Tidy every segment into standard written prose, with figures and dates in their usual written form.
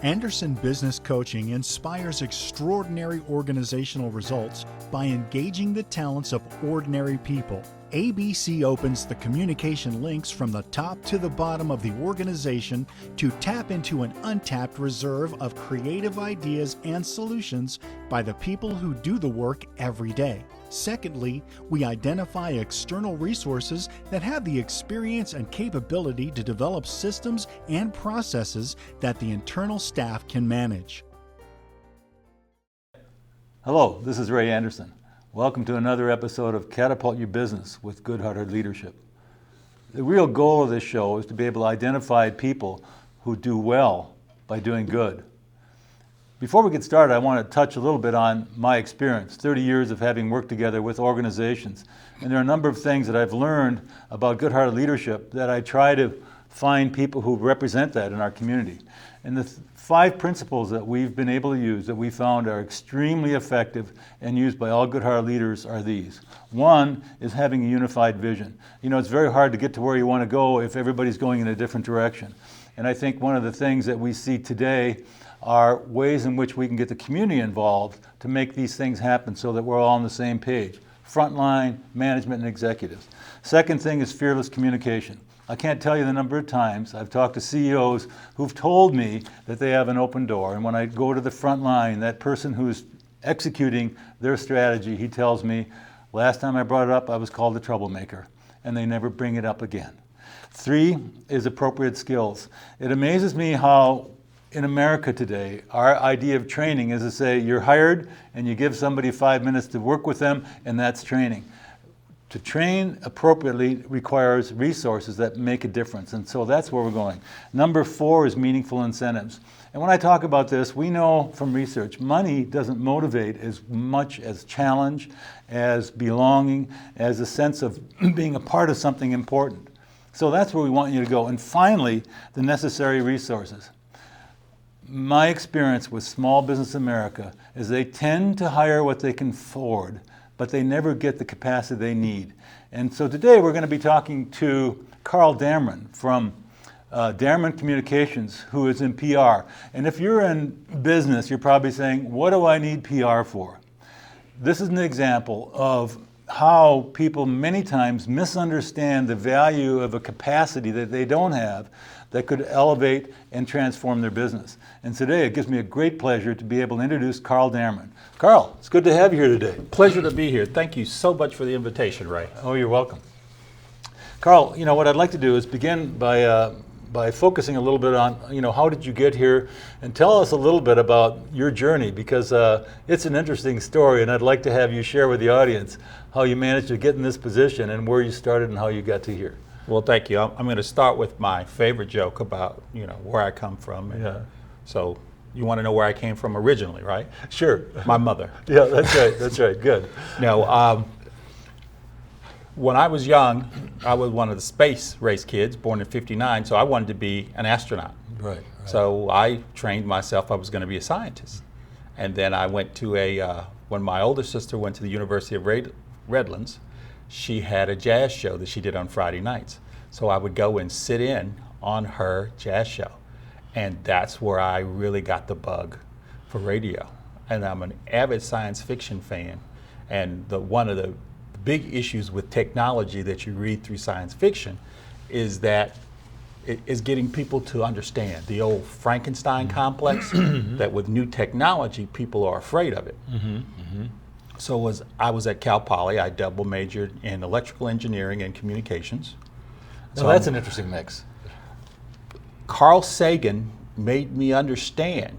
Anderson Business Coaching inspires extraordinary organizational results by engaging the talents of ordinary people. ABC opens the communication links from the top to the bottom of the organization to tap into an untapped reserve of creative ideas and solutions by the people who do the work every day. Secondly, we identify external resources that have the experience and capability to develop systems and processes that the internal staff can manage. Hello, this is Ray Anderson. Welcome to another episode of Catapult Your Business with Good-Hearted Leadership. The real goal of this show is to be able to identify people who do well by doing good. Before we get started, I want to touch a little bit on my experience, 30 years of having worked together with organizations. And there are a number of things that I've learned about good-hearted leadership that I try to find people who represent that in our community. And the 5 principles that we've been able to use that we found are extremely effective and used by all good-hearted leaders are these. One is having a unified vision. You know, it's very hard to get to where you want to go if everybody's going in a different direction. And I think one of the things that we see today are ways in which we can get the community involved to make these things happen so that we're all on the same page. Frontline, management, and executives. Second thing is fearless communication. I can't tell you the number of times I've talked to CEOs who've told me that they have an open door, and when I go to the front line, that person who's executing their strategy, he tells me, last time I brought it up, I was called a troublemaker, and they never bring it up again. 3 is appropriate skills. It amazes me how in America today, our idea of training is to say you're hired and you give somebody 5 minutes to work with them, and that's training. To train appropriately requires resources that make a difference, and so that's where we're going. Number 4 is meaningful incentives. And when I talk about this, we know from research, money doesn't motivate as much as challenge, as belonging, as a sense of being a part of something important. So that's where we want you to go. And finally, the necessary resources. My experience with small business America is they tend to hire what they can afford, but they never get the capacity they need. And so today we're going to be talking to Carl Dameron from Dameron Communications, who is in PR. And if you're in business, you're probably saying, what do I need PR for? This is an example of how people many times misunderstand the value of a capacity that they don't have that could elevate and transform their business. And today it gives me a great pleasure to be able to introduce Carl Dameron. Carl, it's good to have you here today. Pleasure to be here. Thank you so much for the invitation, Ray. Oh, you're welcome. Carl, you know, what I'd like to do is begin by focusing a little bit on, you know, how did you get here, and tell us a little bit about your journey, because it's an interesting story, and I'd like to have you share with the audience how you managed to get in this position and where you started and how you got to here. Well, thank you. I'm going to start with my favorite joke about, you know, where I come from. And, Yeah. So you want to know where I came from originally, right? Sure. My mother. Yeah, that's right. That's right. Good. Now, when I was young, I was one of the space race kids, born in '59, so I wanted to be an astronaut. Right. So I trained myself, I was going to be a scientist. And then I went to when my older sister went to the University of Redlands, she had a jazz show that she did on Friday nights. So I would go and sit in on her jazz show. And that's where I really got the bug for radio. And I'm an avid science fiction fan. And one of the big issues with technology that you read through science fiction is that it is getting people to understand the old Frankenstein complex, that with new technology, people are afraid of it. So I was at Cal Poly, I double majored in electrical engineering and communications. So that's an interesting mix. Carl Sagan made me understand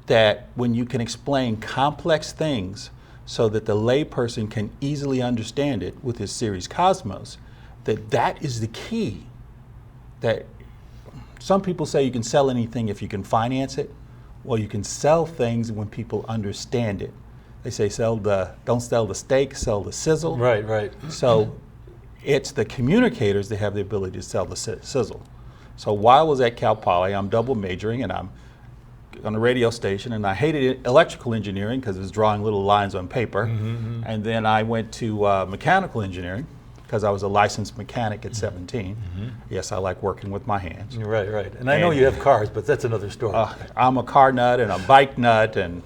that when you can explain complex things so that the layperson can easily understand it with his series Cosmos, that is the key. That some people say you can sell anything if you can finance it. Well, you can sell things when people understand it. They say don't sell the steak, sell the sizzle. Right, right. So it's the communicators that have the ability to sell the sizzle. So while I was at Cal Poly, I'm double majoring and I'm on a radio station, and I hated electrical engineering because it was drawing little lines on paper. And then I went to mechanical engineering, because I was a licensed mechanic at 17. Yes, I like working with my hands. Right, right. And I know you have cars, but that's another story. I'm a car nut and a bike nut, and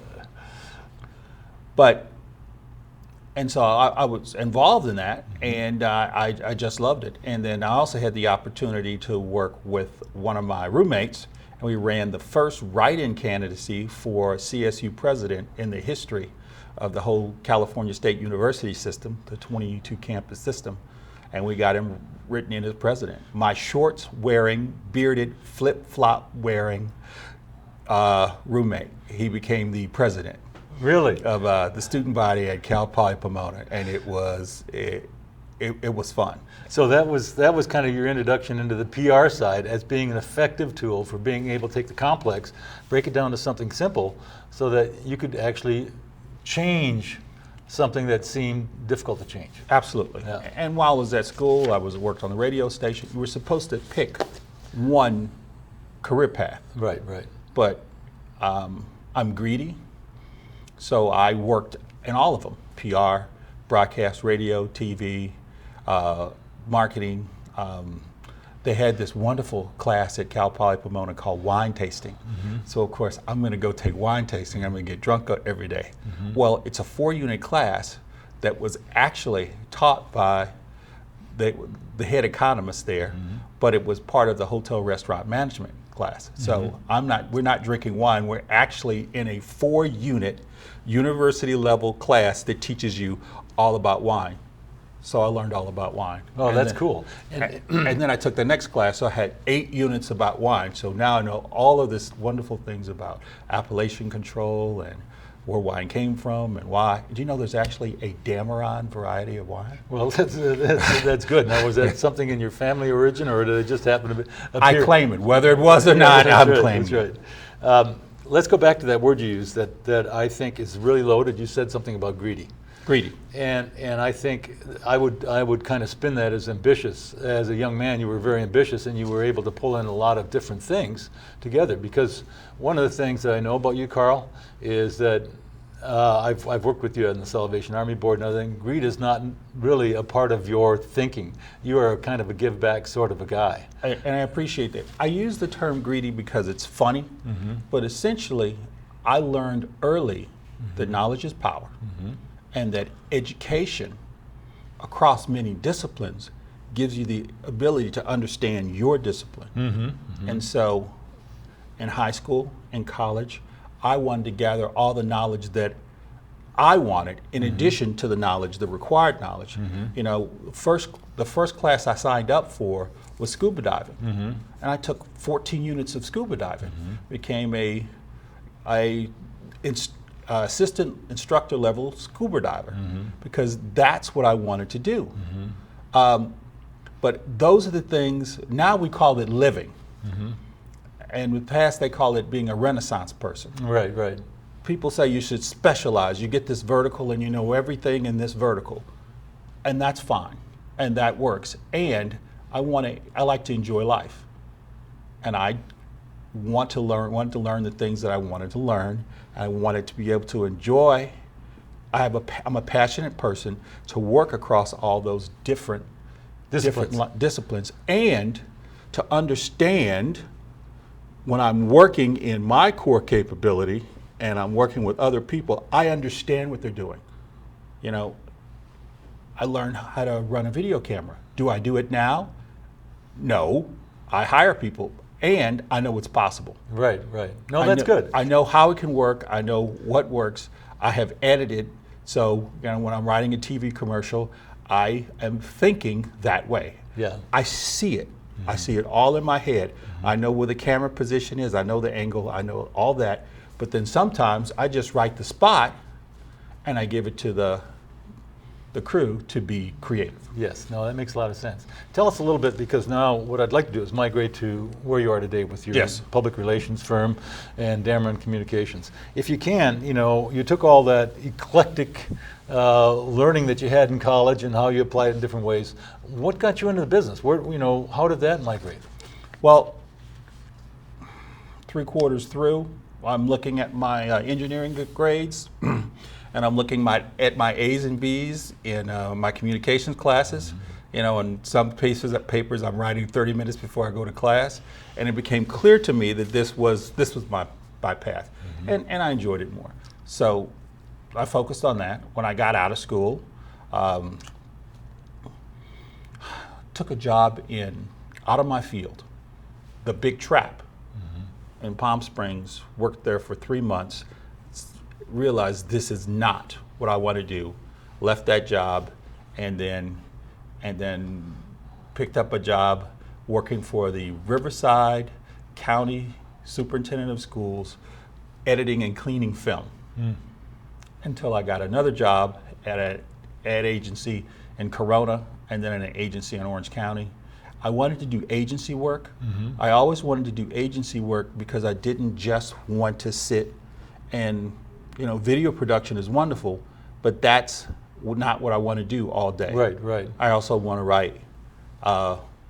so I was involved in that, and I just loved it. And then I also had the opportunity to work with one of my roommates, and we ran the first write-in candidacy for CSU president in the history of the whole California State University system, the 22 campus system, and we got him written in as president. My shorts wearing, bearded, flip-flop wearing roommate, he became the president. Really? Of the student body at Cal Poly Pomona, and it was fun. So that was kind of your introduction into the PR side as being an effective tool for being able to take the complex, break it down to something simple, so that you could actually change something that seemed difficult to change. Absolutely. Yeah. And while I was at school, I worked on the radio station. You were supposed to pick one career path. Right, right. But I'm greedy, so I worked in all of them: PR, broadcast, radio, TV, marketing. They had this wonderful class at Cal Poly Pomona called wine tasting. So of course I'm going to go take wine tasting. I'm going to get drunk every day. Well, it's a 4-unit class that was actually taught by the head economist there, but it was part of the hotel restaurant management class. So we're not drinking wine. We're actually in a 4-unit university level class that teaches you all about wine. So I learned all about wine. Oh, and that's then, cool. And then I took the next class, so I had 8 units about wine. So now I know all of this wonderful things about appellation control and where wine came from and why. Do you know there's actually a Dameron variety of wine? Well, that's good. Now, was that something in your family origin, or did it just happen to appear? I claim it. Whether it was or not, I'm claiming it. That's right. Let's go back to that word you used that I think is really loaded. You said something about greedy. Greedy. And I think I would kind of spin that as ambitious. As a young man, you were very ambitious, and you were able to pull in a lot of different things together. Because one of the things that I know about you, Carl, is that I've worked with you on the Salvation Army Board and other things. Greed is not really a part of your thinking. You are kind of a give back sort of a guy. And I appreciate that. I use the term greedy because it's funny, but essentially I learned early that knowledge is power. And that education across many disciplines gives you the ability to understand your discipline. And so in high school and college, I wanted to gather all the knowledge that I wanted in addition to the knowledge, the required knowledge. You know, the first class I signed up for was scuba diving. And I took 14 units of scuba diving. Became a assistant instructor level scuba diver because that's what I wanted to do. But those are the things, now we call it living. And in the past they call it being a Renaissance person. Right, right. People say you should specialize. You get this vertical and you know everything in this vertical. And that's fine. And that works. And I like to enjoy life. And I wanted to learn the things that I wanted to learn. I wanted to be able to enjoy. I'm a passionate person to work across all those different disciplines and to understand when I'm working in my core capability and I'm working with other people, I understand what they're doing. You know, I learned how to run a video camera. Do I do it now? No. I hire people. And I know it's possible. Right, right. No, that's good. I know how it can work. I know what works. I have edited. So when I'm writing a TV commercial, I am thinking that way. Yeah. I see it. I see it all in my head. I know where the camera position is. I know the angle. I know all that. But then sometimes I just write the spot and I give it to the crew to be creative. Yes, no, that makes a lot of sense. Tell us a little bit, because now what I'd like to do is migrate to where you are today with your public relations firm and Dameron Communications. If you can, you know, you took all that eclectic learning that you had in college and how you applied it in different ways. What got you into the business? Where, you know, how did that migrate? Well, 3/4 through, I'm looking at my engineering grades. And I'm looking at my A's and B's in my communications classes, You know, and some papers I'm writing 30 minutes before I go to class, and it became clear to me that this was my path, and I enjoyed it more. So I focused on that. When I got out of school, took a job out of my field, the Big Trap in Palm Springs, worked there for 3 months, realized this is not what I want to do, left that job, and then picked up a job working for the Riverside County Superintendent of Schools, editing and cleaning film, until I got another job at an ad agency in Corona, and then an agency in Orange County. I wanted to do agency work. I always wanted to do agency work because I didn't just want to sit and, video production is wonderful, but that's not what I want to do all day. Right. I also want to write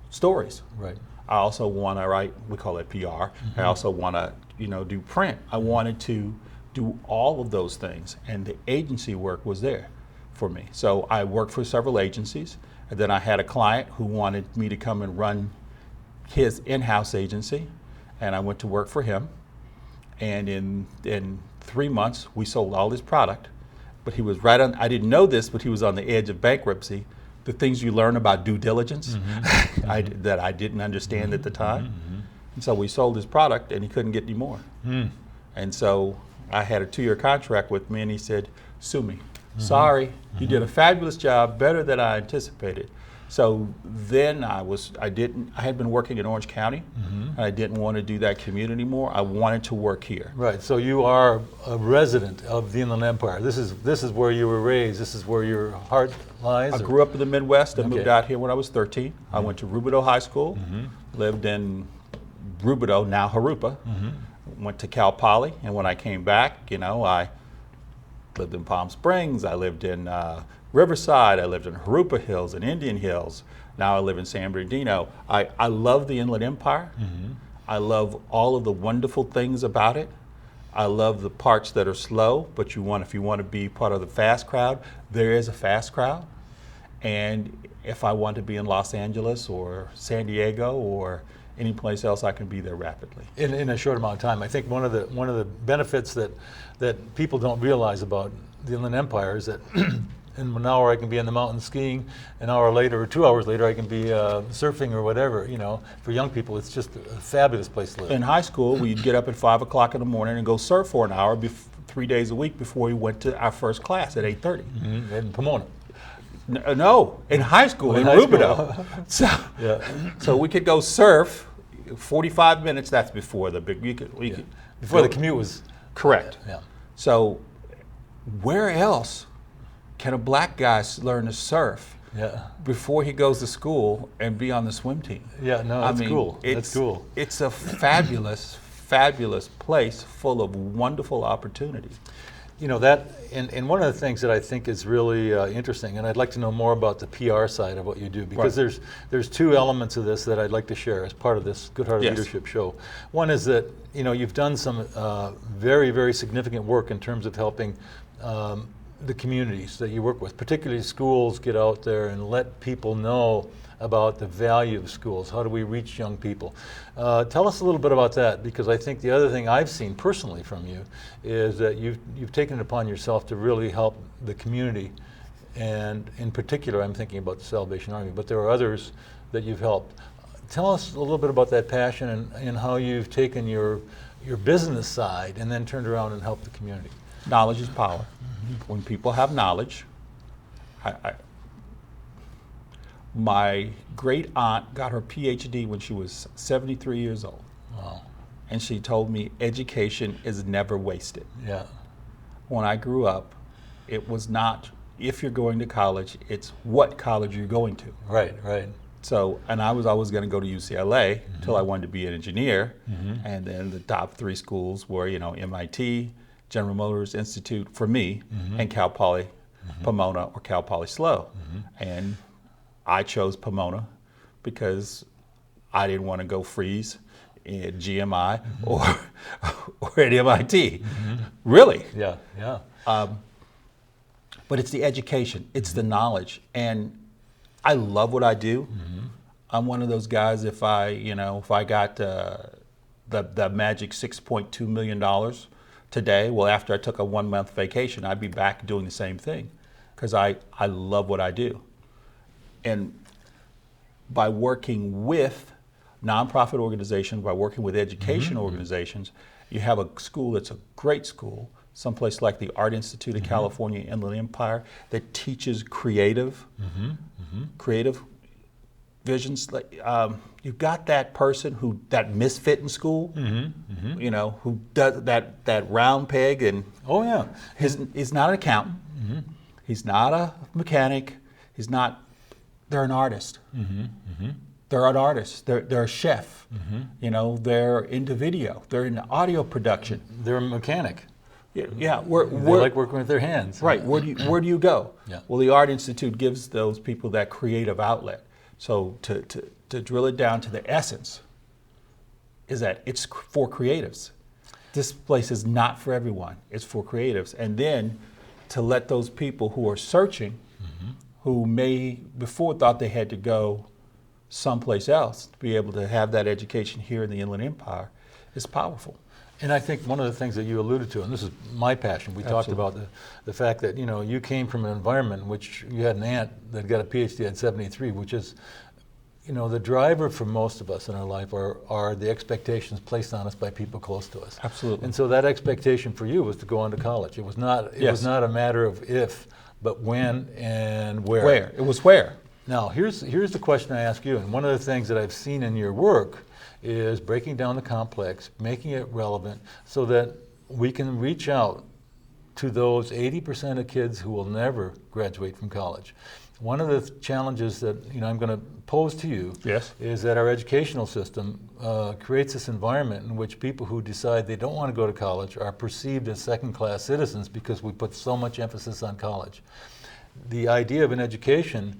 stories. Right. I also want to write, we call it PR. I also want to, do print. I wanted to do all of those things, and the agency work was there for me. So I worked for several agencies, and then I had a client who wanted me to come and run his in-house agency, and I went to work for him. And in 3 months, we sold all his product. But he was I didn't know this, but he was on the edge of bankruptcy. The things you learn about due diligence that I didn't understand at the time. And so we sold his product, and he couldn't get any more. And so I had a 2-year contract with me, and he said, sue me. Sorry, you did a fabulous job, better than I anticipated. So then I had been working in Orange County, and I didn't want to do that commute anymore. I wanted to work here. Right, so you are a resident of the Inland Empire. This is where you were raised, this is where your heart lies? I grew up in the Midwest. I moved out here when I was 13. I went to Rubidoux High School, lived in Rubidoux, now Harupa. Went to Cal Poly, and when I came back, I lived in Palm Springs, I lived in Riverside, I lived in Harupa Hills and Indian Hills. Now I live in San Bernardino. I love the Inland Empire. I love all of the wonderful things about it. I love the parts that are slow, but if you want to be part of the fast crowd, there is a fast crowd. And if I want to be in Los Angeles or San Diego or any place else, I can be there rapidly. In a short amount of time. I think one of the benefits that people don't realize about the Inland Empire is that in 1 hour I can be in the mountains skiing, an hour later or 2 hours later I can be surfing or whatever. For young people, it's just a fabulous place to live. In high school, we'd get up at 5 o'clock in the morning and go surf for an hour 3 days a week before we went to our first class at 8:30. In Pomona. No, in high school, in Rubidoux. So we could go surf 45 minutes. That's before the big. Before the commute was correct. Yeah. So where else can a black guy learn to surf before he goes to school and be on the swim team? Yeah, no, that's cool. That's cool. It's a fabulous, fabulous place full of wonderful opportunities. And one of the things that I think is really interesting, and I'd like to know more about the PR side of what you do, because there's 2 elements of this that I'd like to share as part of this Good Heart Leadership show. One is that you've done some very, very significant work in terms of helping the communities that you work with, particularly schools, get out there and let people know about the value of schools. How do we reach young people? Tell us a little bit about that, because I think the other thing I've seen personally from you is that you've taken it upon yourself to really help the community, and in particular I'm thinking about the Salvation Army, but there are others that you've helped. Tell us a little bit about that passion and how you've taken your business side and then turned around and helped the community. Knowledge is power. When people have knowledge, my great aunt got her PhD when she was 73 years old. Wow. And she told me education is never wasted. Yeah. When I grew up, it was not if you're going to college, it's what college you're going to. Right. So, and I was always going to go to UCLA until I wanted to be an engineer. And then the top 3 schools were, MIT, General Motors Institute for me, and Cal Poly Pomona or Cal Poly SLO. And I chose Pomona because I didn't want to go freeze at GMI or at MIT. Really. Yeah. But it's the education, it's the knowledge. And I love what I do. I'm one of those guys, if I got the magic $6.2 million today, well, after I took a 1-month vacation, I'd be back doing the same thing because I love what I do. And by working with nonprofit organizations, by working with education organizations, you have a school that's a great school, someplace like the Art Institute of California Inland Empire that teaches creative visions. Like you've got that person that misfit in school, who does that round peg, and he's not an accountant, he's not a mechanic, they're an artist. They're an artist. They're a chef. They're into video. They're into audio production. They're a mechanic. Yeah, they like working with their hands. Right. Where do you go? Yeah. Well, the Art Institute gives those people that creative outlet. So to drill it down to the essence is that it's for creatives. This place is not for everyone. It's for creatives. And then to let those people who are searching, who may before thought they had to go someplace else to be able to have that education here in the Inland Empire is powerful. And I think one of the things that you alluded to, and this is my passion, we talked about the fact that you came from an environment in which you had an aunt that got a PhD at 73, which is, the driver for most of us in our life are the expectations placed on us by people close to us. Absolutely. And so that expectation for you was to go on to college. It was not a matter of if, but when and where. Where? It was where. Now, here's the question I ask you, and one of the things that I've seen in your work is breaking down the complex, making it relevant so that we can reach out to those 80% of kids who will never graduate from college. One of the challenges that I'm going to pose to you is that our educational system creates this environment in which people who decide they don't want to go to college are perceived as second-class citizens because we put so much emphasis on college. The idea of an education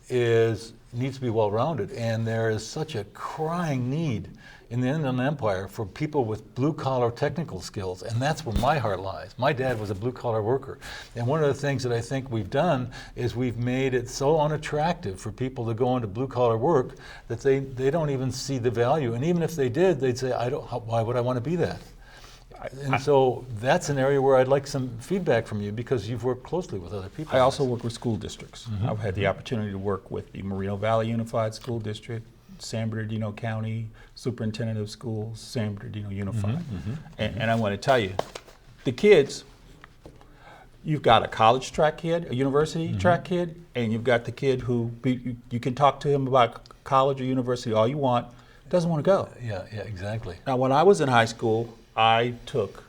needs to be well-rounded, and there is such a crying need in the Inland Empire for people with blue-collar technical skills, and that's where my heart lies. My dad was a blue-collar worker, and one of the things that I think we've done is we've made it so unattractive for people to go into blue-collar work that they don't even see the value, and even if they did, they'd say, why would I want to be that? And so that's an area where I'd like some feedback from you because you've worked closely with other people. I also work with school districts. I've had the opportunity to work with the Moreno Valley Unified School District, San Bernardino County Superintendent of Schools, San Bernardino Unified. And I want to tell you, the kids, you've got a college track kid, a university track kid, and you've got the kid who you can talk to him about college or university all you want, doesn't want to go. Yeah, exactly. Now, when I was in high school, I took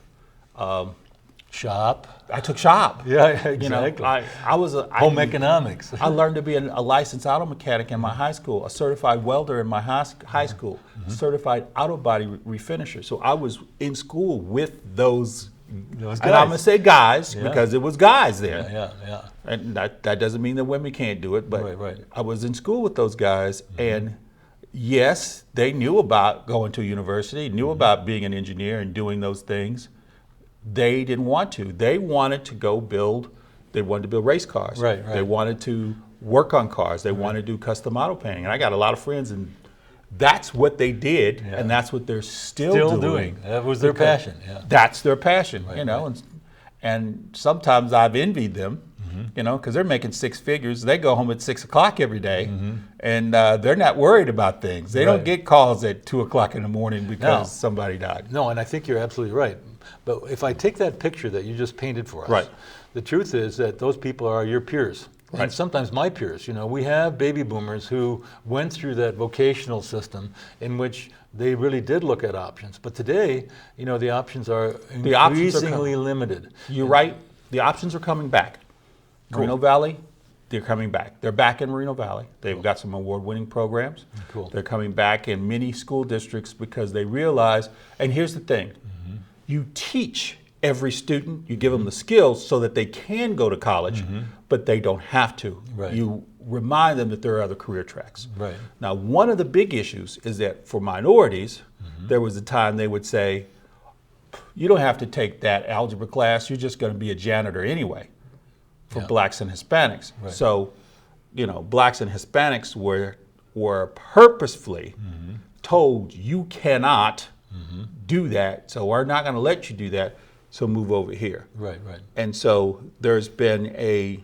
shop. I took shop. Yeah, exactly. I was home economics. I learned to be a licensed auto mechanic in my high school, a certified welder in my high school, certified auto body refinisher. So I was in school with those guys. And I'm gonna say guys because it was guys there. Yeah. And that doesn't mean that women can't do it, but right. I was in school with those guys, and yes, they knew about going to university, knew about being an engineer and doing those things. They didn't want to. They wanted to go build race cars. Right. They wanted to work on cars. They wanted to do custom auto painting. And I got a lot of friends, and that's what they did, and that's what they're still doing. That was their passion. Yeah. That's their passion, And sometimes I've envied them, because they're making six figures. They go home at 6 o'clock every day, and they're not worried about things. They don't get calls at 2 o'clock in the morning because somebody died. No, and I think you're absolutely right. But if I take that picture that you just painted for us, the truth is that those people are your peers. And sometimes my peers. We have baby boomers who went through that vocational system in which they really did look at options. But today, the options are increasingly limited. You're right. The options are coming back. Moreno Valley, they're coming back. They're back in Moreno Valley. They've got some award-winning programs. They're coming back in many school districts because they realize, and here's the thing, you teach every student, you give them the skills so that they can go to college, but they don't have to. You remind them that there are other career tracks. Now, one of the big issues is that for minorities, there was a time they would say, you don't have to take that algebra class, you're just going to be a janitor anyway, for blacks and Hispanics. So blacks and Hispanics were purposefully told you cannot do that, so we're not going to let you do that, so move over here. Right. And so there's been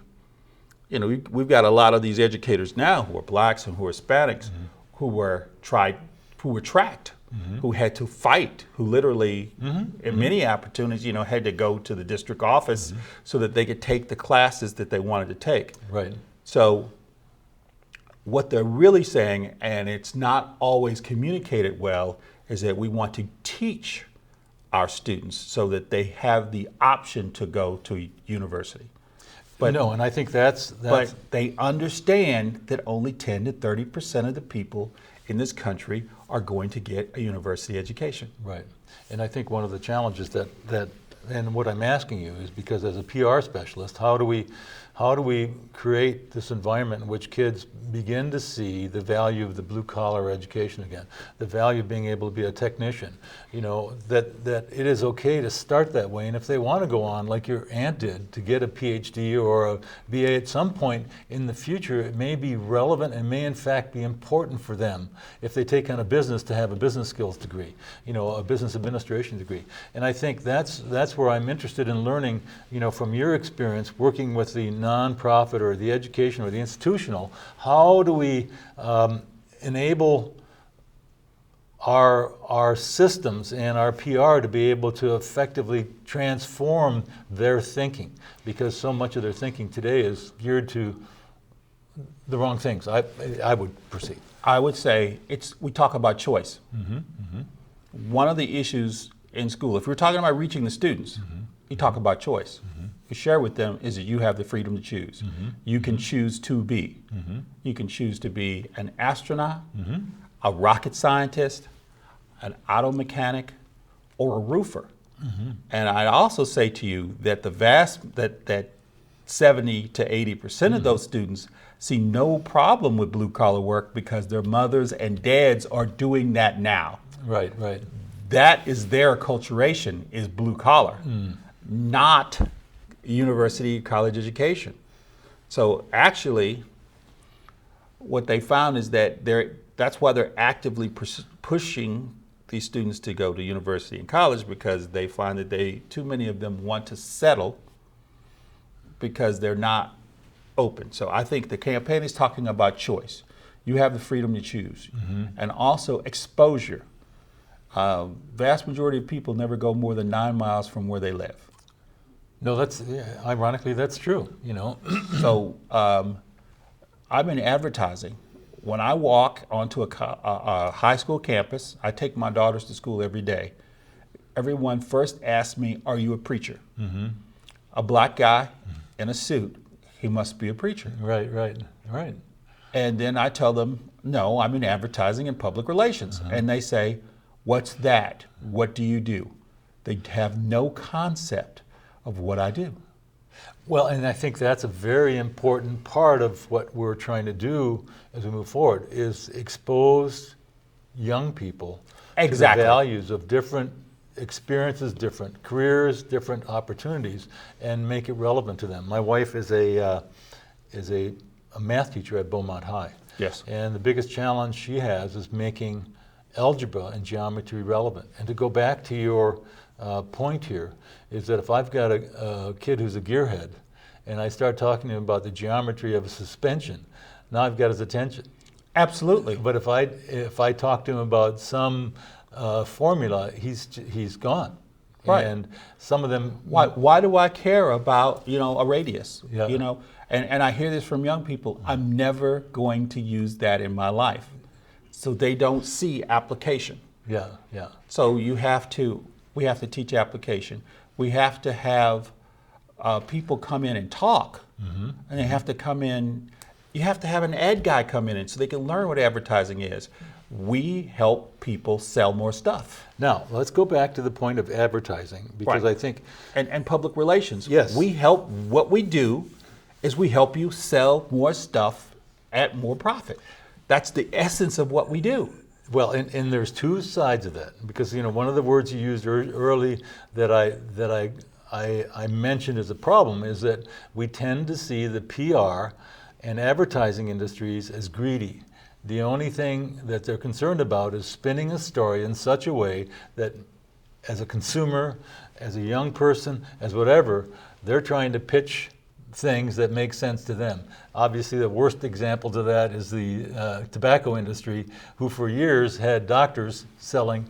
we've got a lot of these educators now who are blacks and who are Hispanics who were tracked, who had to fight, who literally, in many opportunities, had to go to the district office so that they could take the classes that they wanted to take. Right. So what they're really saying, and it's not always communicated well, is that we want to teach our students so that they have the option to go to university. But no, and I think that's but they understand that only 10 to 30% of the people in this country are going to get a university education. right. And I think one of the challenges that and what I'm asking you is because as a PR specialist, how do we create this environment in which kids begin to see the value of the blue collar education again, the value of being able to be a technician, that it is okay to start that way, and if they want to go on like your aunt did to get a PhD or a BA at some point in the future, it may be relevant and may in fact be important for them if they take on a business to have a business skills degree, a business administration degree. And I think that's where I'm interested in learning, from your experience working with the nonprofit or the education or the institutional, how do we enable our systems and our PR to be able to effectively transform their thinking, because so much of their thinking today is geared to the wrong things, I would perceive. I would say we talk about choice. One of the issues in school, if we're talking about reaching the students, you talk about choice. You share with them is that you have the freedom to choose. You can choose to be. You can choose to be an astronaut, a rocket scientist, an auto mechanic, or a roofer. And I also say to you that that 70 to 80% of those students see no problem with blue collar work because their mothers and dads are doing that now. Right. That is their acculturation, is blue collar, not university, college education. So actually, what they found is that that's why they're actively pushing these students to go to university and college, because they find that too many of them want to settle because they're not open. So I think the campaign is talking about choice. You have the freedom to choose, and also exposure. Vast majority of people never go more than 9 miles from where they live. No, ironically, that's true, So I'm in advertising. When I walk onto a high school campus, I take my daughters to school every day. Everyone first asks me, are you a preacher? A black guy in a suit, he must be a preacher. Right. And then I tell them, no, I'm in advertising and public relations. And they say, what's that? What do you do? They have no concept of what I do. Well, and I think that's a very important part of what we're trying to do as we move forward, is expose young people to the values of different experiences, different careers, different opportunities, and make it relevant to them. My wife is a math teacher at Beaumont High. Yes. And the biggest challenge she has is making algebra and geometry relevant. And to go back to your point here, is that if I've got a kid who's a gearhead and I start talking to him about the geometry of a suspension, now I've got his attention. Absolutely. But if I talk to him about some formula, he's gone. Right. And some of them. Why do I care about a radius? Yeah. And I hear this from young people. I'm never going to use that in my life, so they don't see application. Yeah. So we have to teach application. We have to have people come in and talk, and they have to come in. You have to have an ad guy come in so they can learn what advertising is. We help people sell more stuff. Now, let's go back to the point of advertising, because Right. I think. And public relations. Yes. What we do is we help you sell more stuff at more profit. That's the essence of what we do. Well, and there's two sides of that, because one of the words you used early that I mentioned as a problem is that we tend to see the PR and advertising industries as greedy. The only thing that they're concerned about is spinning a story in such a way that as a consumer, as a young person, as whatever, they're trying to pitch things that make sense to them. Obviously, the worst example to that is the tobacco industry, who for years had doctors selling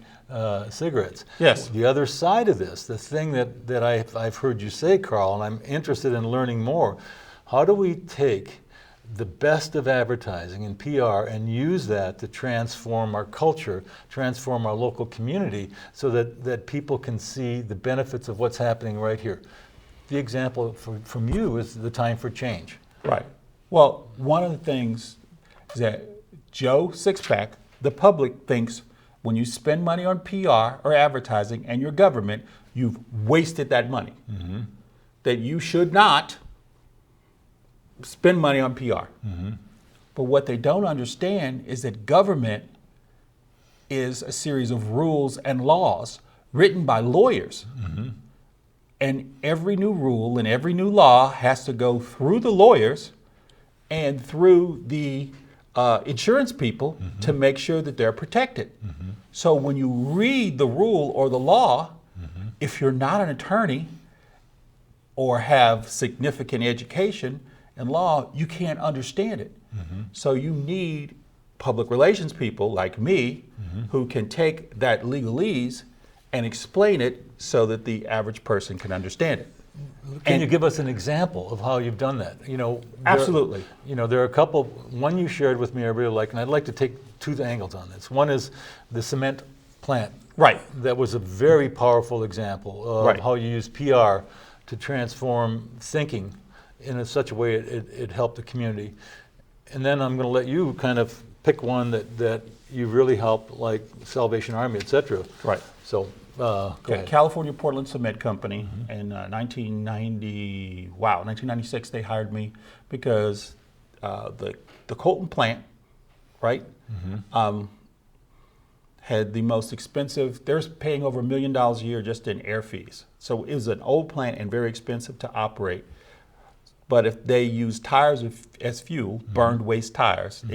cigarettes. Yes. The other side of this, the thing that I've heard you say, Carl, and I'm interested in learning more, how do we take the best of advertising and PR and use that to transform our culture, transform our local community, so that people can see the benefits of what's happening right here? The example from you is the time for change. Right. Well, one of the things is that Joe Sixpack, the public thinks when you spend money on PR or advertising and your government, you've wasted that money. Mm-hmm. That you should not spend money on PR. Mm-hmm. But what they don't understand is that government is a series of rules and laws written by lawyers. Mm-hmm. And every new rule and every new law has to go through the lawyers and through the insurance people mm-hmm. to make sure that they're protected. Mm-hmm. So when you read the rule or the law, mm-hmm. if you're not an attorney or have significant education in law, you can't understand it. Mm-hmm. So you need public relations people like me mm-hmm. who can take that legalese and explain it so that the average person can understand it. Can you give us an example of how you've done that? Absolutely. There are a couple. One you shared with me I really like, and I'd like to take two angles on this. One is the cement plant. Right. That was a very powerful example of right. how you use PR to transform thinking in such a way it helped the community. And then I'm going to let you kind of pick one that you really helped, like Salvation Army, et cetera. Right. So, go ahead. California Portland Cement Company mm-hmm. in 1996, they hired me because the Colton plant, right, mm-hmm. Had the most expensive, they're paying over $1 million a year just in air fees. So it was an old plant and very expensive to operate. But if they use tires as fuel, mm-hmm. burned waste tires, mm-hmm.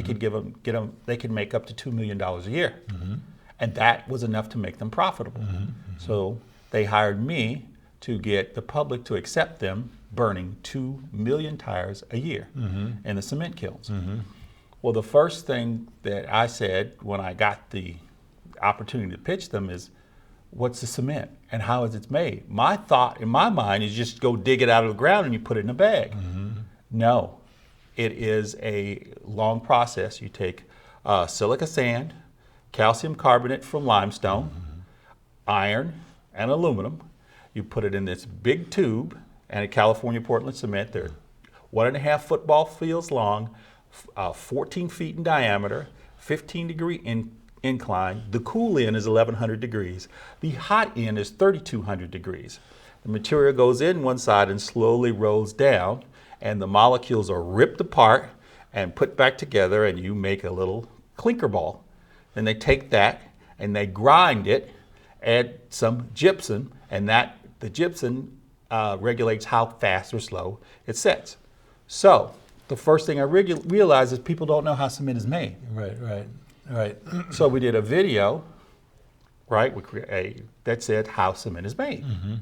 they could make up to $2 million a year. Mm-hmm. And that was enough to make them profitable. Mm-hmm. Mm-hmm. So they hired me to get the public to accept them burning 2 million tires a year mm-hmm. in the cement kilns. Mm-hmm. Well, the first thing that I said when I got the opportunity to pitch them is, what's the cement and how is it made? My thought in my mind is just go dig it out of the ground and you put it in a bag. Mm-hmm. No, it is a long process. You take silica sand, calcium carbonate from limestone, mm-hmm. iron, and aluminum. You put it in this big tube, and a California Portland cement. They're 1.5 football fields long, 14 feet in diameter, 15-degree incline. The cool end is 1,100 degrees. The hot end is 3,200 degrees. The material goes in one side and slowly rolls down, and the molecules are ripped apart and put back together, and you make a little clinker ball. Then they take that and they grind it, add some gypsum, and the gypsum regulates how fast or slow it sets. So the first thing I realized is people don't know how cement is made. Right. So we did a video, right, that said how cement is made. Mm-hmm.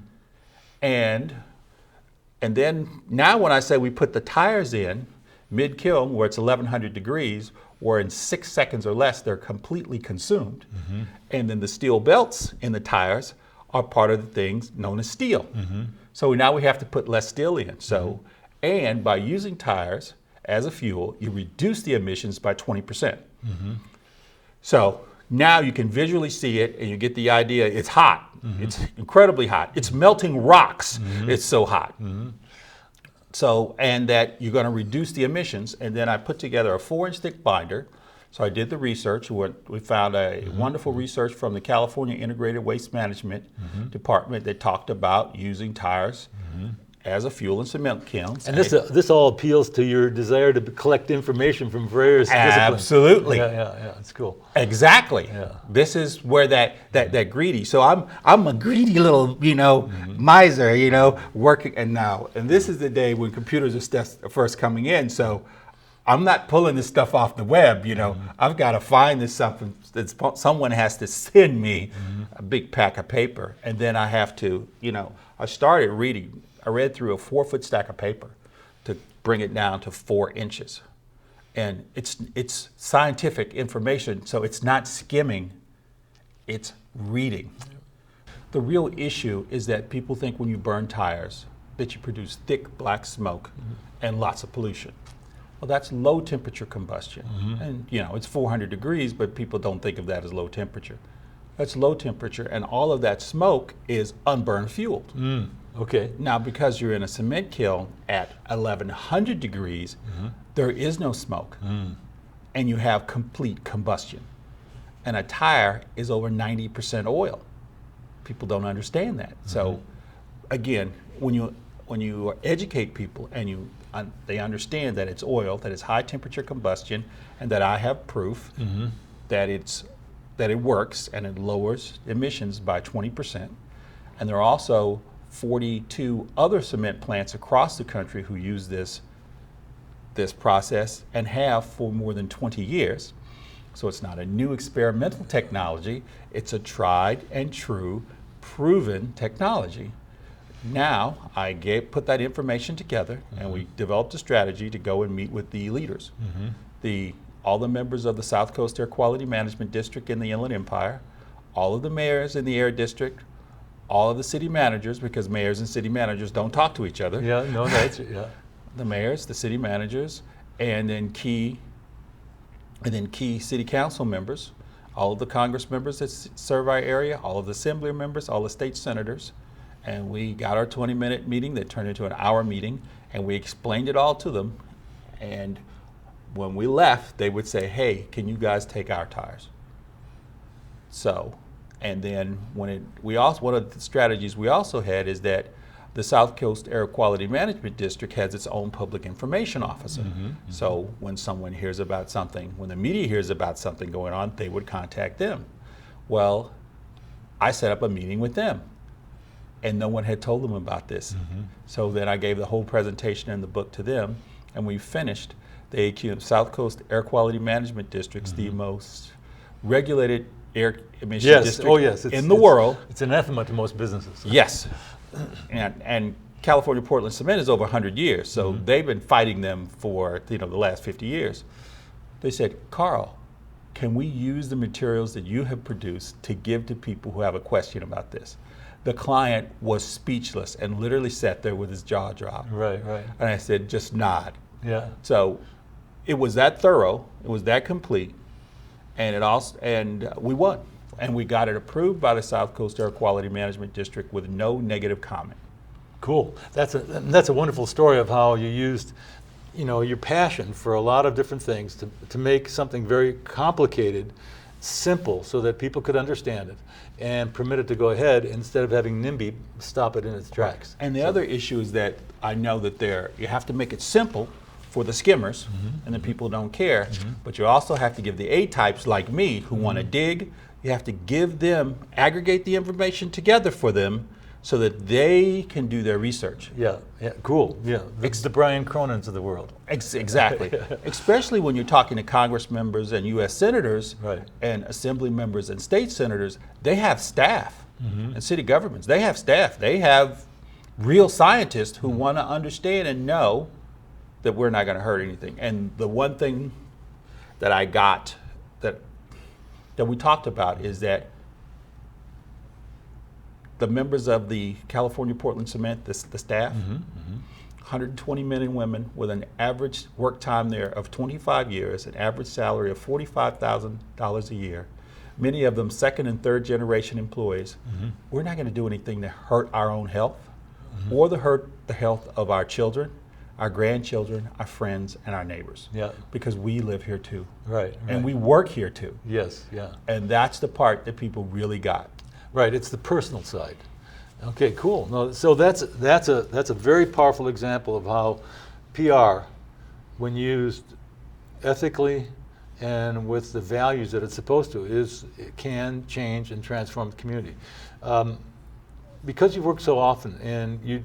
And then now when I say we put the tires in mid-kiln where it's 1,100 degrees, where in 6 seconds or less they're completely consumed, mm-hmm. and then the steel belts in the tires are part of the things known as steel. Mm-hmm. So now we have to put less steel in. So, mm-hmm. and by using tires as a fuel, you reduce the emissions by 20%. Mm-hmm. So now you can visually see it and you get the idea. It's hot. Mm-hmm. It's incredibly hot. It's melting rocks. Mm-hmm. It's so hot. Mm-hmm. So, and that you're going to reduce the emissions. And then I put together a 4-inch thick binder. So I did the research. We found a mm-hmm. wonderful research from the California Integrated Waste Management mm-hmm. Department that talked about using tires mm-hmm. as a fuel in cement kilns. And this all appeals to your desire to collect information from various disciplines. Absolutely. Yeah, it's cool. Exactly. Yeah. This is where that greedy. So I'm a greedy little, mm-hmm. miser, working. And this is the day when computers are first coming in. So I'm not pulling this stuff off the web, you know. I've got to find this something that someone has to send me a big pack of paper, and then I have to, you know, I started reading. I read through a 4-foot stack of paper to bring it down to 4 inches. And it's scientific information, so it's not skimming, it's reading. The real issue is that people think when you burn tires that you produce thick black smoke and lots of pollution. Well, that's low temperature combustion. And you know, it's 400 degrees, but people don't think of that as low temperature. That's low temperature, and all of that smoke is unburned fuel. Okay. Now, because you're in a cement kiln at 1100 degrees, there is no smoke, and you have complete combustion. And a tire is over 90% oil. People don't understand that. So, again, when you educate people and they understand that it's oil, that it's high temperature combustion, and that I have proof that it works and it lowers emissions by 20%. And there are also 42 other cement plants across the country who use this process and have for more than 20 years. So it's not a new experimental technology, it's a tried and true, proven technology. Now, I put that information together, and we developed a strategy to go and meet with the leaders. All the members of the South Coast Air Quality Management District in the Inland Empire, all of the mayors in the Air District, all of the city managers, because mayors and city managers don't talk to each other. Yeah, no, that's yeah. The mayors, the city managers, and then key city council members, all of the Congress members that serve our area, all of the assembly members, all the state senators. And we got our 20-minute meeting that turned into an hour meeting, and we explained it all to them. And when we left, they would say, hey, can you guys take our tires? So, and then one of the strategies we also had is that the South Coast Air Quality Management District has its own public information officer. So when someone hears about something, when the media hears about something going on, they would contact them. Well, I set up a meeting with them, and no one had told them about this. So then I gave the whole presentation in the book to them, and we finished. The South Coast Air Quality Management District's the most regulated air emission district in the world. It's anathema to most businesses. Yes. And California Portland Cement is over 100 years, so they've been fighting them for the last 50 years. They said, Carl, can we use the materials that you have produced to give to people who have a question about this? The client was speechless and literally sat there with his jaw dropped. Right. And I said, just nod. Yeah. So it was that thorough, it was that complete, and we won. And we got it approved by the South Coast Air Quality Management District with no negative comment. Cool. That's a wonderful story of how you used, your passion for a lot of different things to make something very complicated simple so that people could understand it and permit it to go ahead instead of having NIMBY stop it in its tracks. And the other issue is that I know that you have to make it simple for the skimmers and the people who don't care, but you also have to give the A-types like me who want to dig, you have to give them, aggregate the information together for them so that they can do their research. Yeah, cool. Yeah, it's the Brian Cronins of the world. Exactly. Especially when you're talking to Congress members and U.S. senators and assembly members and state senators, they have staff and city governments. They have staff. They have real scientists who want to understand and know that we're not going to hurt anything. And the one thing that I got that we talked about is that the members of the California Portland Cement, the staff, 120 men and women with an average work time there of 25 years, an average salary of $45,000 a year, many of them second and third generation employees. We're not going to do anything to hurt our own health or to hurt the health of our children, our grandchildren, our friends, and our neighbors. Yeah. Because we live here too. Right. And we work here too. Yes, yeah. And that's the part that people really got. Right, it's the personal side. Okay, cool. No, so that's a very powerful example of how PR, when used ethically and with the values that it's supposed to, it can change and transform the community. Because you work so often, and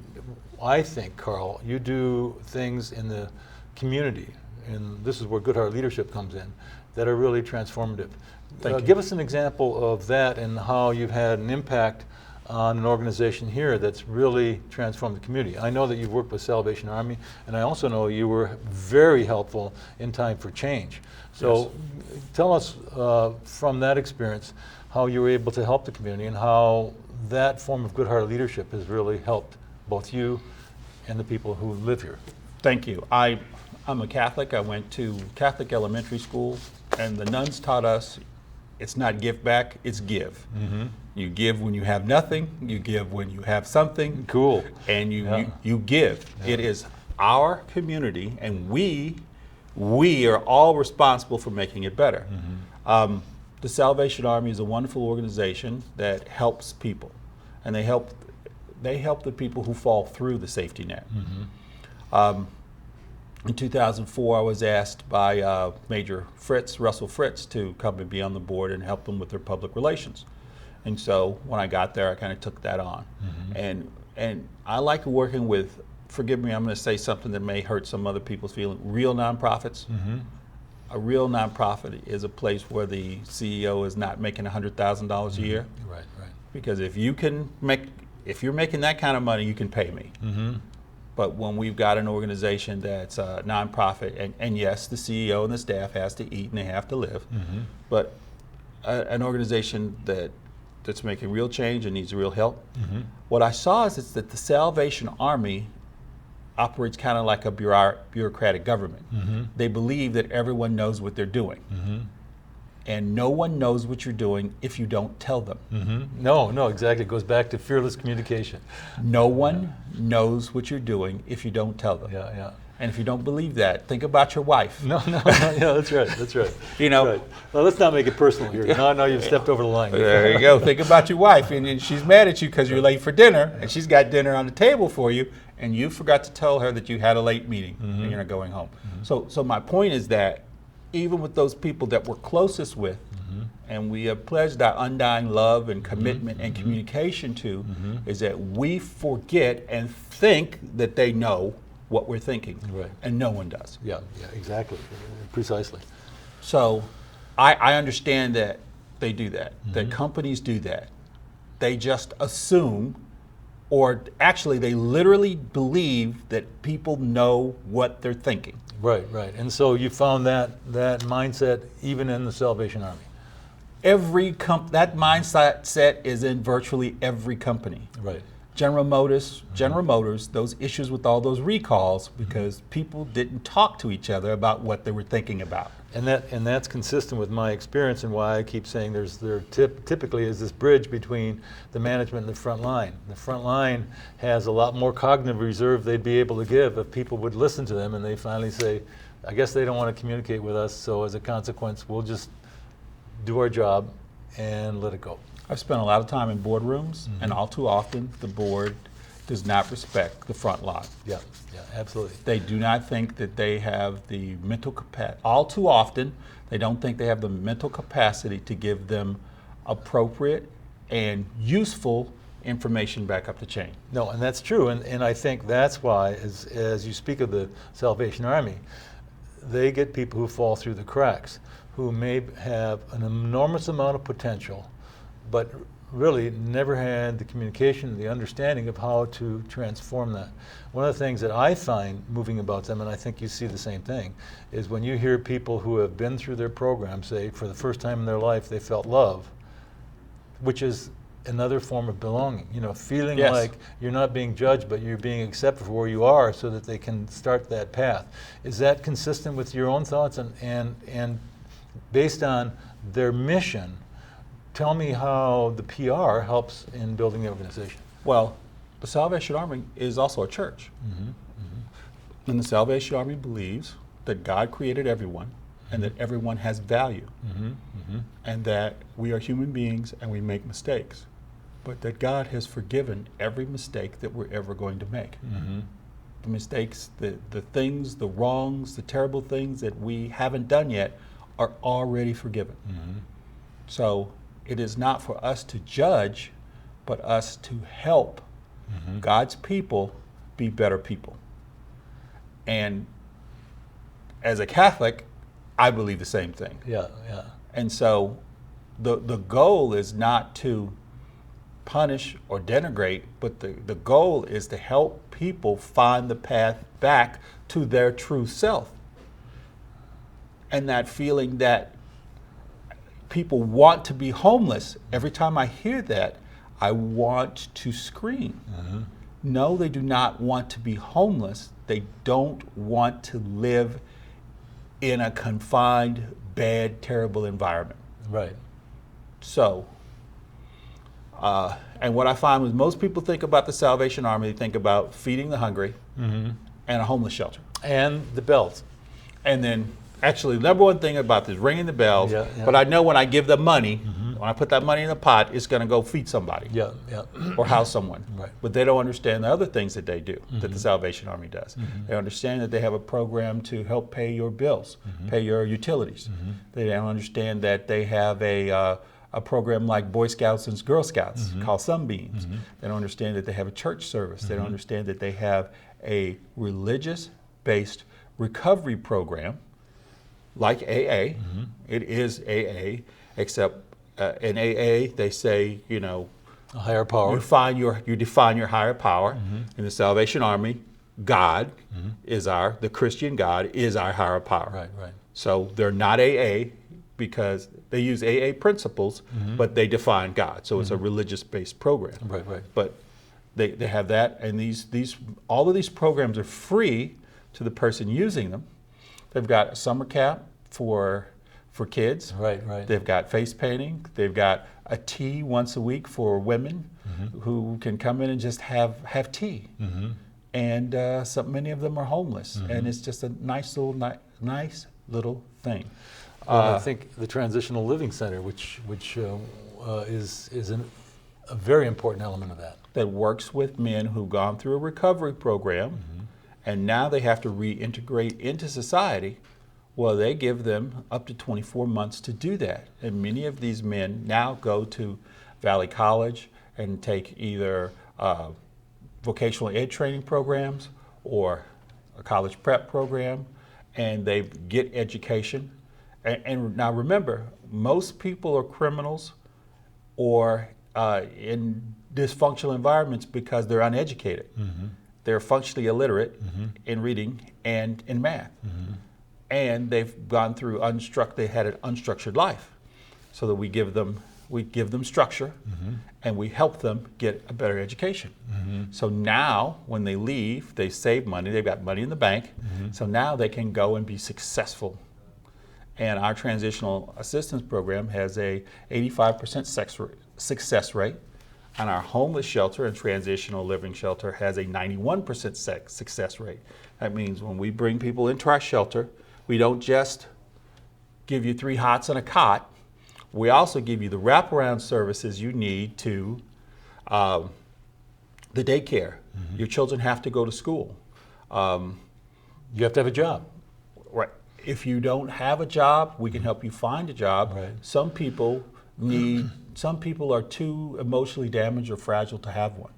I think, Carl, you do things in the community and this is where Good Heart Leadership comes in, that are really transformative. Thank you. Give us an example of that and how you've had an impact on an organization here that's really transformed the community. I know that you've worked with Salvation Army, and I also know you were very helpful in Time for Change. So tell us from that experience how you were able to help the community and how that form of Good Heart Leadership has really helped both you and the people who live here. Thank you. I'm a Catholic. I went to Catholic elementary school, and the nuns taught us it's not give back, it's give. Mm-hmm. You give when you have nothing, you give when you have something. Cool. And you give. Yeah. It is our community, and we are all responsible for making it better. Mm-hmm. The Salvation Army is a wonderful organization that helps people, and they help the people who fall through the safety net. Mm-hmm. In 2004, I was asked by Major Russell Fritz, to come and be on the board and help them with their public relations. And so when I got there, I kind of took that on. Mm-hmm. And I like working with, forgive me, I'm going to say something that may hurt some other people's feelings, real nonprofits. Mm-hmm. A real nonprofit is a place where the CEO is not making $100,000 a year. Right. Because if you're making that kind of money, you can pay me. Mm-hmm. But when we've got an organization that's a nonprofit, and yes, the CEO and the staff has to eat and they have to live, Mm-hmm. but an organization that's making real change and needs real help. Mm-hmm. What I saw is that the Salvation Army operates kind of like a bureaucratic government. Mm-hmm. They believe that everyone knows what they're doing. Mm-hmm. And no one knows what you're doing if you don't tell them. Mm-hmm. No, exactly. It goes back to fearless communication. No one knows what you're doing if you don't tell them. Yeah. And if you don't believe that, think about your wife. No, yeah, that's right. You know, Right. Well, let's not make it personal here. No, you've stepped over the line. There you go. Think about your wife, and she's mad at you because you're late for dinner, and she's got dinner on the table for you, and you forgot to tell her that you had a late meeting and you're not going home. Mm-hmm. So my point is that even with those people that we're closest with, and we have pledged our undying love and commitment and communication to, is that we forget and think that they know what we're thinking, Right. and no one does. Yeah, exactly. Precisely. So I understand that they do that, that companies do that. They just assume, or actually they literally believe that people know what they're thinking. Right. And so you found that mindset even in the Salvation Army. That mindset is in virtually every company. Right. General Motors, those issues with all those recalls because people didn't talk to each other about what they were thinking about. And that's consistent with my experience and why I keep saying there typically is this bridge between the management and the front line. The front line has a lot more cognitive reserve they'd be able to give if people would listen to them, and they finally say, I guess they don't want to communicate with us, so as a consequence, we'll just do our job and let it go. I've spent a lot of time in boardrooms, and all too often the board does not respect the front line. Yeah, absolutely. They do not think that they have the mental capacity. All too often, they don't think they have the mental capacity to give them appropriate and useful information back up the chain. No, and that's true, and I think that's why, as you speak of the Salvation Army, they get people who fall through the cracks, who may have an enormous amount of potential, but really never had the communication, the understanding of how to transform that. One of the things that I find moving about them, and I think you see the same thing, is when you hear people who have been through their program say for the first time in their life they felt love, which is another form of belonging. Feeling Yes. like you're not being judged, but you're being accepted for where you are so that they can start that path. Is that consistent with your own thoughts? And based on their mission, tell me how the PR helps in building the organization. Well, the Salvation Army is also a church. And the Salvation Army believes that God created everyone and that everyone has value. And that we are human beings and we make mistakes. But that God has forgiven every mistake that we're ever going to make. The mistakes, the things, the wrongs, the terrible things that we haven't done yet are already forgiven. So it is not for us to judge, but us to help God's people be better people. And as a Catholic, I believe the same thing. Yeah, yeah. And so the goal is not to punish or denigrate, but the goal is to help people find the path back to their true self. And that feeling that people want to be homeless, every time I hear that, I want to scream. No, they do not want to be homeless. They don't want to live in a confined, bad, terrible environment. Right. So, and what I find is most people think about the Salvation Army, they think about feeding the hungry and a homeless shelter. And the bells. And then, actually, the number one thing about this, ringing the bells, Yeah, yeah. but I know when I give them money, when I put that money in the pot, it's going to go feed somebody Yeah, yeah. or house someone. Right. But they don't understand the other things that they do, that the Salvation Army does. They understand that they have a program to help pay your bills, pay your utilities. They don't understand that they have a program like Boy Scouts and Girl Scouts called Sunbeams. They don't understand that they have a church service. They don't understand that they have a religious-based recovery program like AA. It is AA, except in AA they say, you know, A higher power. you define your higher power. In the Salvation Army, God is the Christian God is our higher power. Right, right. So they're not AA because they use AA principles, but they define God. So it's a religious-based program. Right, right. But they have that, and all of these programs are free to the person using them. They've got a summer camp for kids. Right, right. They've got face painting. They've got a tea once a week for women who can come in and just have tea. And many of them are homeless, and it's just a nice little thing. I think the Transitional Living Center, which is a very important element of that. That works with men who've gone through a recovery program, and now they have to reintegrate into society. Well, they give them up to 24 months to do that. And many of these men now go to Valley College and take either vocational ed training programs or a college prep program, and they get education. And now remember, most people are criminals or in dysfunctional environments because they're uneducated. They're functionally illiterate in reading and in math. And they've gone through they had an unstructured life. So that we give them structure and we help them get a better education. So now when they leave, they save money, they've got money in the bank, so now they can go and be successful. And our transitional assistance program has a 85% success rate, and our homeless shelter and transitional living shelter has a 91% success rate. That means when we bring people into our shelter, we don't just give you 3 hots and a cot. We also give you the wraparound services you need to the daycare. Your children have to go to school. You have to have a job. Right. If you don't have a job, we can help you find a job. Right. Some people are too emotionally damaged or fragile to have one.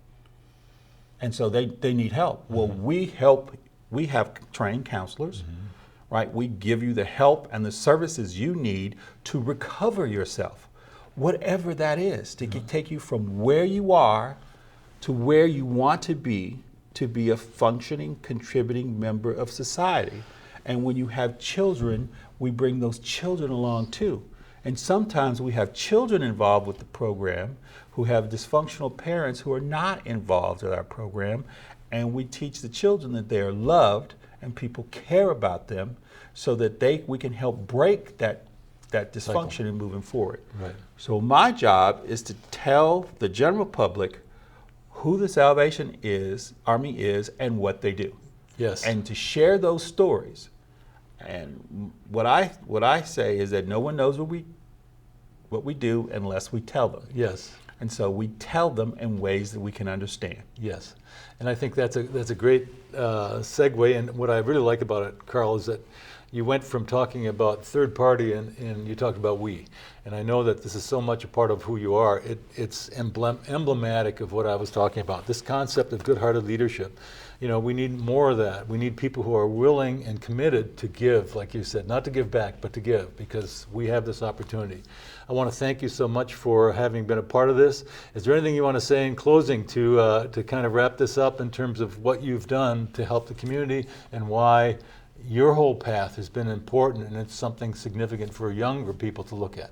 And so they need help. Well, we have trained counselors, right? We give you the help and the services you need to recover yourself, whatever that is, to take you from where you are to where you want to be a functioning, contributing member of society. And when you have children, we bring those children along too. And sometimes we have children involved with the program who have dysfunctional parents who are not involved with our program. And we teach the children that they are loved and people care about them so that we can help break that dysfunction and moving forward. Right. So my job is to tell the general public who the Salvation Army is and what they do. Yes. And to share those stories. And what I say is that no one knows what we do unless we tell them. Yes. And so we tell them in ways that we can understand. Yes, and I think that's a great segue. And what I really like about it, Carl, is that you went from talking about third party and you talked about we. And I know that this is so much a part of who you are. It's emblematic of what I was talking about. This concept of good-hearted leadership. You know, we need more of that. We need people who are willing and committed to give, like you said, not to give back, but to give, because we have this opportunity. I want to thank you so much for having been a part of this. Is there anything you want to say in closing to kind of wrap this up in terms of what you've done to help the community and why your whole path has been important and it's something significant for younger people to look at?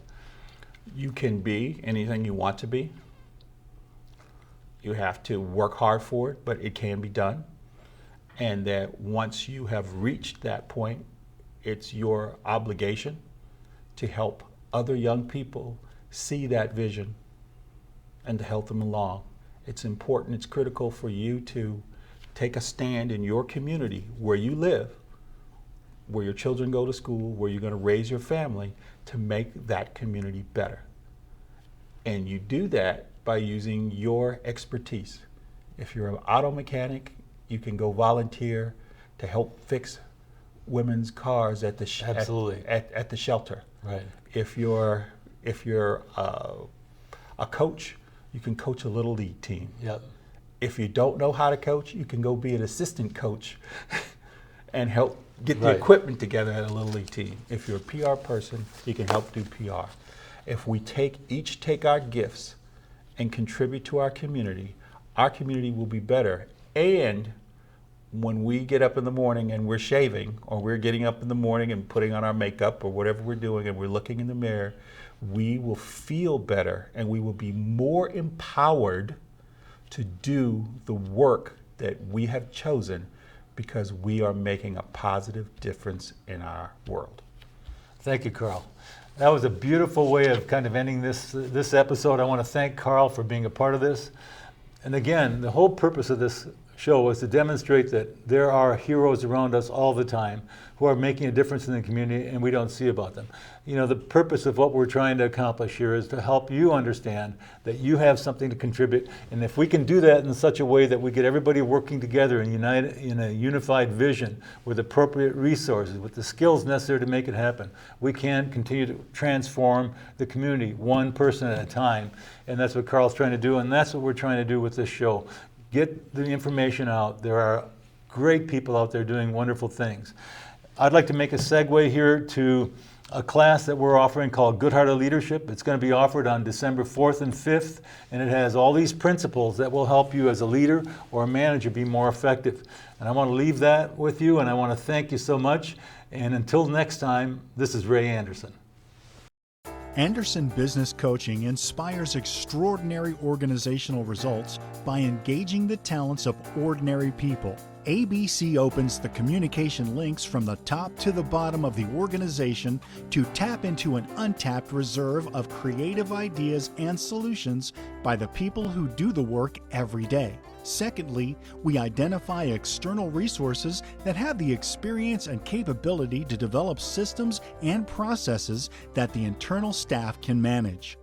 You can be anything you want to be. You have to work hard for it, but it can be done. And that once you have reached that point, it's your obligation to help other young people see that vision and to help them along. It's important, it's critical for you to take a stand in your community where you live, where your children go to school, where you're going to raise your family, to make that community better. And you do that by using your expertise. If you're an auto mechanic, you can go volunteer to help fix women's cars at the at the shelter. Right. If you're a coach, you can coach a little league team. Yep. If you don't know how to coach, you can go be an assistant coach and help get the equipment together at a little league team. If you're a PR person, you can help do PR. If we each take our gifts and contribute to our community will be better. And when we get up in the morning and we're shaving, or we're getting up in the morning and putting on our makeup or whatever we're doing, and we're looking in the mirror, we will feel better and we will be more empowered to do the work that we have chosen, because we are making a positive difference in our world. Thank you, Carl. That was a beautiful way of kind of ending this episode. I want to thank Carl for being a part of this. And again, the whole purpose of this show was to demonstrate that there are heroes around us all the time who are making a difference in the community and we don't see about them. You know, the purpose of what we're trying to accomplish here is to help you understand that you have something to contribute. And if we can do that in such a way that we get everybody working together and united in a unified vision with appropriate resources, with the skills necessary to make it happen, we can continue to transform the community one person at a time. And that's what Carl's trying to do, and that's what we're trying to do with this show. Get the information out. There are great people out there doing wonderful things. I'd like to make a segue here to a class that we're offering called Good-Hearted Leadership. It's going to be offered on December 4th and 5th, and it has all these principles that will help you as a leader or a manager be more effective. And I want to leave that with you, and I want to thank you so much. And until next time, this is Ray Anderson. Anderson Business Coaching inspires extraordinary organizational results by engaging the talents of ordinary people. ABC opens the communication links from the top to the bottom of the organization to tap into an untapped reserve of creative ideas and solutions by the people who do the work every day. Secondly, we identify external resources that have the experience and capability to develop systems and processes that the internal staff can manage.